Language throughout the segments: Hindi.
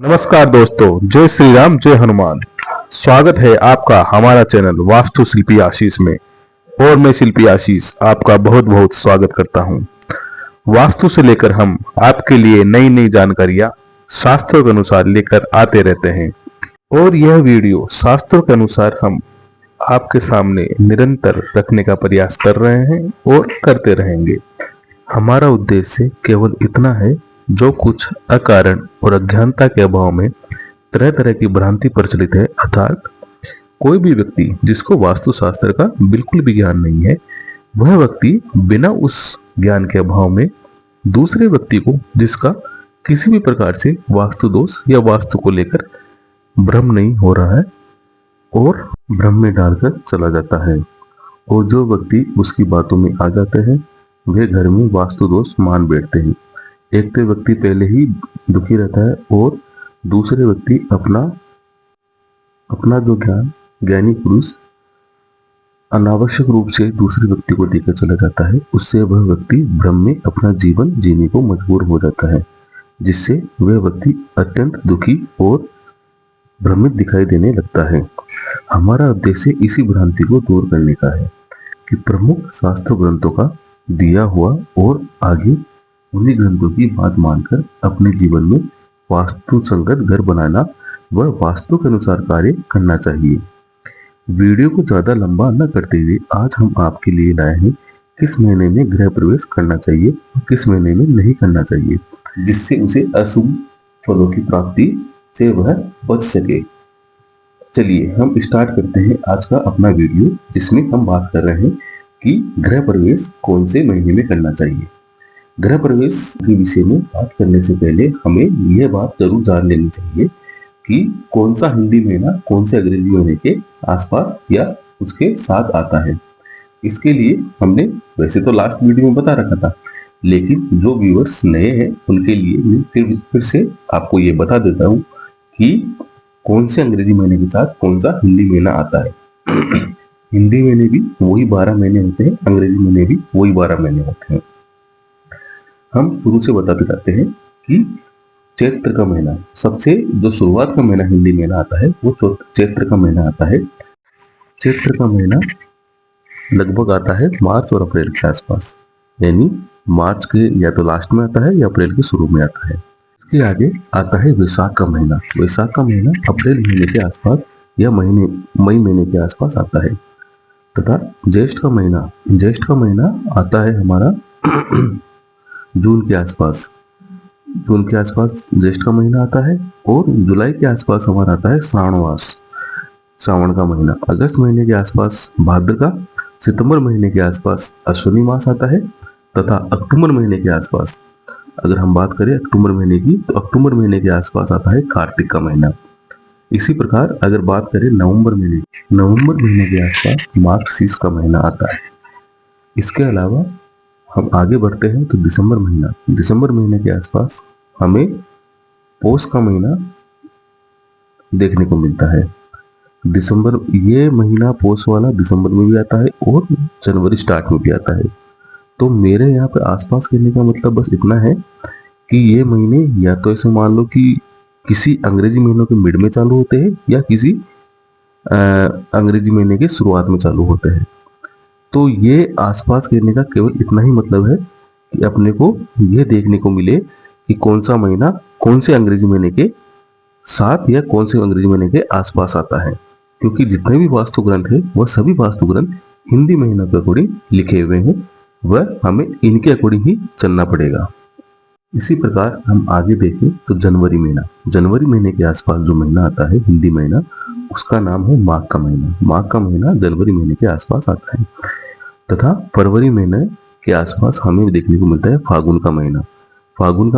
नमस्कार दोस्तों, जय श्री राम, जय हनुमान। स्वागत है आपका हमारा चैनल वास्तु शिल्पी आशीष में। और मैं शिल्पी आशीष आपका बहुत बहुत स्वागत करता हूं। वास्तु से लेकर हम आपके लिए नई नई जानकारियां शास्त्रों के अनुसार लेकर आते रहते हैं और यह वीडियो शास्त्रों के अनुसार हम आपके सामने निरंतर रखने का प्रयास कर रहे हैं और करते रहेंगे। हमारा उद्देश्य केवल इतना है, जो कुछ अकारण और अज्ञानता के अभाव में तरह तरह की भ्रांति प्रचलित है, अर्थात कोई भी व्यक्ति जिसको वास्तुशास्त्र का बिल्कुल भी ज्ञान नहीं है, वह व्यक्ति बिना उस ज्ञान के अभाव में दूसरे व्यक्ति को जिसका किसी भी प्रकार से वास्तु दोष या वास्तु को लेकर भ्रम नहीं हो रहा है और भ्रम में डालकर चला जाता है। और जो व्यक्ति उसकी बातों में आ जाते हैं वे घर में वास्तु दोष मान बैठते हैं। एक तो व्यक्ति पहले ही दुखी रहता है और दूसरे व्यक्ति अपना जो ज्ञानी पुरुष अनावश्यक रूप से दूसरे व्यक्ति को देकर चला जाता है, उससे वह व्यक्ति भ्रम में अपना जीवन जीने को मजबूर हो जाता है, जिससे वह व्यक्ति अत्यंत दुखी और भ्रमित दिखाई देने लगता है। हमारा उद्देश्य इसी भ्रांति को दूर करने का है कि प्रमुख शास्त्र ग्रंथों का दिया हुआ और आगे उन्हीं ग्रंथों की बात मानकर अपने जीवन में वास्तु संगत घर बनाना व वास्तु के अनुसार कार्य करना चाहिए। वीडियो को ज्यादा लंबा न करते हुए आज हम आपके लिए लाए हैं किस महीने में गृह प्रवेश करना चाहिए और किस महीने में नहीं करना चाहिए, जिससे उसे अशुभ फलों की प्राप्ति से वह बच सके। चलिए हम स्टार्ट करते हैं आज का अपना वीडियो, जिसमें हम बात कर रहे हैं कि गृह प्रवेश कौन से महीने में करना चाहिए। गृह प्रवेश के विषय में बात करने से पहले हमें यह बात जरूर जान लेनी चाहिए कि कौन सा हिंदी महीना कौन से अंग्रेजी महीने के आसपास या उसके साथ आता है। इसके लिए हमने वैसे तो लास्ट वीडियो में बता रखा था, लेकिन जो व्यूअर्स नए हैं उनके लिए मैं फिर से आपको ये बता देता हूँ कि कौन से अंग्रेजी महीने के साथ कौन सा हिंदी महीना आता है। हिंदी महीने भी वही 12 महीने होते हैं, अंग्रेजी महीने भी वही 12 महीने होते हैं। हम शुरू से बताते जाते हैं कि चैत्र का महीना सबसे जो शुरुआत का महीना हिंदी महीना आता है वो चैत्र का महीना आता है। चैत्र का महीना लगभग आता है मार्च और अप्रैल के आसपास, यानी मार्च के या तो लास्ट में आता है या अप्रैल के शुरू में आता है। इसके आगे आता है वैशाख का महीना। वैशाख का महीना अप्रैल महीने के आसपास या मई महीने के आसपास आता है। तथा ज्येष्ठ का महीना आता है हमारा जून के आसपास ज्येष्ठ का महीना आता है। और जुलाई के आसपास हमारा आता है श्रावण का महीना। अगस्त महीने के आसपास भाद्र का, सितंबर महीने के आसपास अश्विनी मास आता है। तथा अक्टूबर महीने के आसपास अगर हम बात करें अक्टूबर महीने की, तो अक्टूबर महीने के आसपास आता है कार्तिक का महीना। इसी प्रकार अगर बात करें नवंबर महीने के आसपास मार्गशीर्ष का महीना आता है। इसके अलावा हम आगे बढ़ते हैं तो दिसंबर महीने के आसपास हमें पौष का महीना देखने को मिलता है। ये महीना पौष वाला दिसंबर में भी आता है और जनवरी स्टार्ट में भी आता है। तो मेरे यहाँ पे आसपास कहने का मतलब बस इतना है कि ये महीने या तो ऐसे मान लो कि किसी अंग्रेजी महीनों के मिड में चालू होते हैं या किसी अंग्रेजी महीने के शुरुआत में चालू होते हैं। तो ये आसपास कहने का केवल इतना ही मतलब है कि अपने को यह देखने को मिले कि कौन सा महीना कौन से अंग्रेजी महीने के साथ या कौन से अंग्रेजी महीने के आसपास आता है, क्योंकि जितने भी वास्तु ग्रंथ है वह सभी वास्तु ग्रंथ हिंदी महीना के अकॉर्डिंग लिखे हुए हैं, वह हमें इनके अकॉर्डिंग ही चलना पड़ेगा। इसी प्रकार हम आगे देखें तो जनवरी महीने के आसपास जो महीना आता है हिंदी महीना, उसका नाम है माघ का महीना जनवरी महीने के आसपास आता है। तथा फरवरी महीने के आसपास हमें देखने को मिलता है फागुन का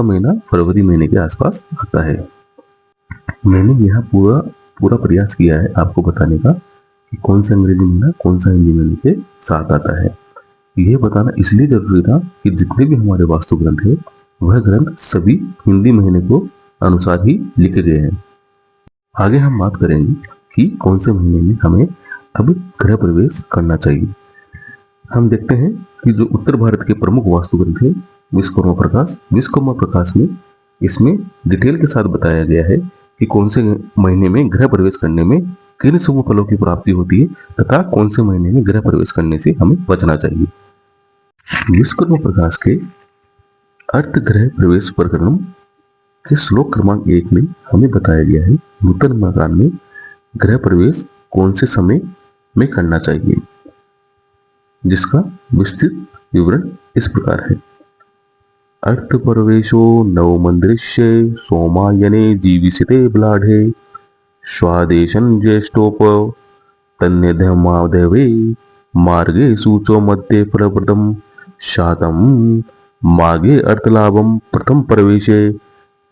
महीना फरवरी महीने के आसपास आता है। मैंने यहाँ पूरा प्रयास किया है आपको बताने का कि कौन सा अंग्रेजी महीना कौन सा हिंदी महीने के साथ आता है। यह बताना इसलिए जरूरी था कि जितने भी हमारे वास्तु ग्रंथ है वह ग्रंथ सभी हिंदी महीने को अनुसार ही लिखे गए हैं। आगे हम बात करेंगे कि कौन से महीने में हमें अब गृह प्रवेश करना चाहिए। हम देखते हैं कि जो उत्तर भारत के प्रमुख वास्तु ग्रंथ है विश्वकर्मा प्रकाश में इसमें डिटेल के साथ बताया गया है कि कौन से महीने में गृह प्रवेश करने में किन शुभ फलों की प्राप्ति होती है तथा कौन से महीने में गृह प्रवेश करने से हमें बचना चाहिए। विश्वकर्मा प्रकाश के अर्थ गृह प्रवेश प्रकरण के श्लोक क्रमांक 1 में हमें बताया गया है नूतन मकान में गृह प्रवेश कौन से समय में करना चाहिए, जिसका विस्तृत विवरण इस प्रकार है। अर्थ प्रवेशो नवमंद्रिष्ये सोमायने जीविषते ब्लाढे स्वादेशं ज्येष्ठोप तन्यधमादेवे मार्गे सूचो मध्ये फलप्रदं शातं मागे अर्थलाभं प्रथम प्रवेशे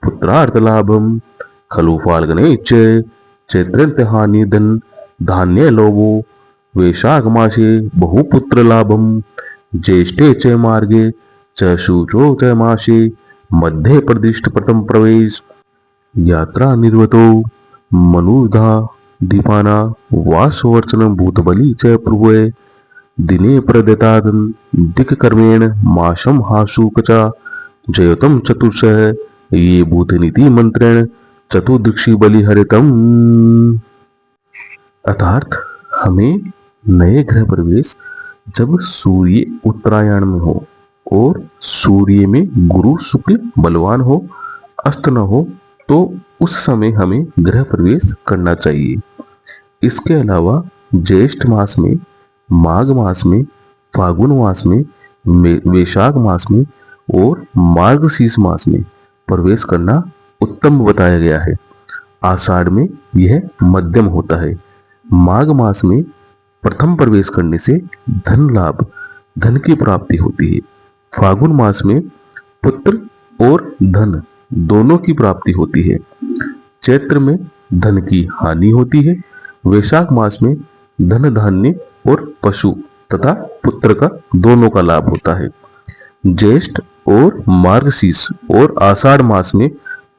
पुत्रार्थलाभं खलु फाल्गुने च चैत्रहानि धन धान्य लोभो वैशाख मासे बहुपुत्र लाभम ज्येष्ठे च मार्गे च शुचो च मासे मध्ये प्रदिष्ट प्रथम प्रवेश यात्रा निर्वतो मनुधा दीपाना वासवर्चन भूतबली च प्रभुए दिने प्रदतादन दिक कर्मेण माशम हाशुकचा जयतम चतुर्शः ये भूतनीति मंत्रेण चतुर्दक्षी बलिहरितम। अर्थात हमें नए गृह प्रवेश जब सूर्य उत्तरायण में हो और सूर्य में गुरु शुक्ल बलवान हो, अस्त न हो, तो उस समय हमें गृह प्रवेश करना चाहिए। इसके अलावा ज्येष्ठ मास में, माघ मास में, फागुन मास में, वैशाख मास में और मार्गशीर्ष मास में प्रवेश करना उत्तम बताया गया है। आषाढ़ में यह मध्यम होता है। माघ मास में प्रथम प्रवेश करने से धन लाभ, धन की प्राप्ति होती है। फागुन मास में पुत्र और धन दोनों की प्राप्ति होती है। चैत्र में धन की हानि होती है। वैशाख मास में धन धान्य और पशु तथा पुत्र का दोनों का लाभ होता है। ज्येष्ठ और मार्गशीर्ष और आषाढ़ मास में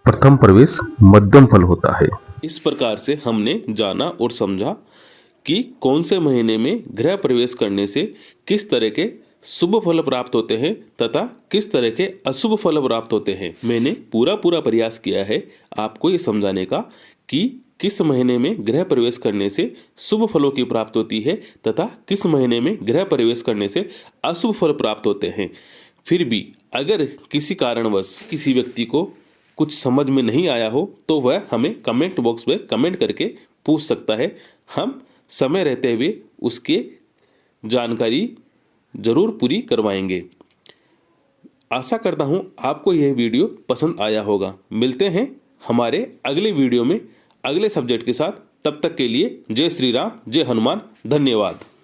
प्रथम प्रवेश मध्यम फल होता है। इस प्रकार से हमने जाना और समझा कि कौन से महीने में गृह प्रवेश करने से किस तरह के शुभ फल प्राप्त होते हैं तथा किस तरह के अशुभ फल प्राप्त होते हैं। मैंने पूरा प्रयास किया है आपको ये समझाने का कि किस महीने में गृह प्रवेश करने से शुभ फलों की प्राप्ति होती है तथा किस महीने में गृह प्रवेश करने से अशुभ फल प्राप्त होते हैं। फिर भी अगर किसी कारणवश किसी व्यक्ति को कुछ समझ में नहीं आया हो तो वह हमें कमेंट बॉक्स में कमेंट करके पूछ सकता है। हम समय रहते हुए उसके जानकारी जरूर पूरी करवाएंगे। आशा करता हूँ आपको यह वीडियो पसंद आया होगा। मिलते हैं हमारे अगले वीडियो में अगले सब्जेक्ट के साथ। तब तक के लिए जय श्री राम, जय हनुमान, धन्यवाद।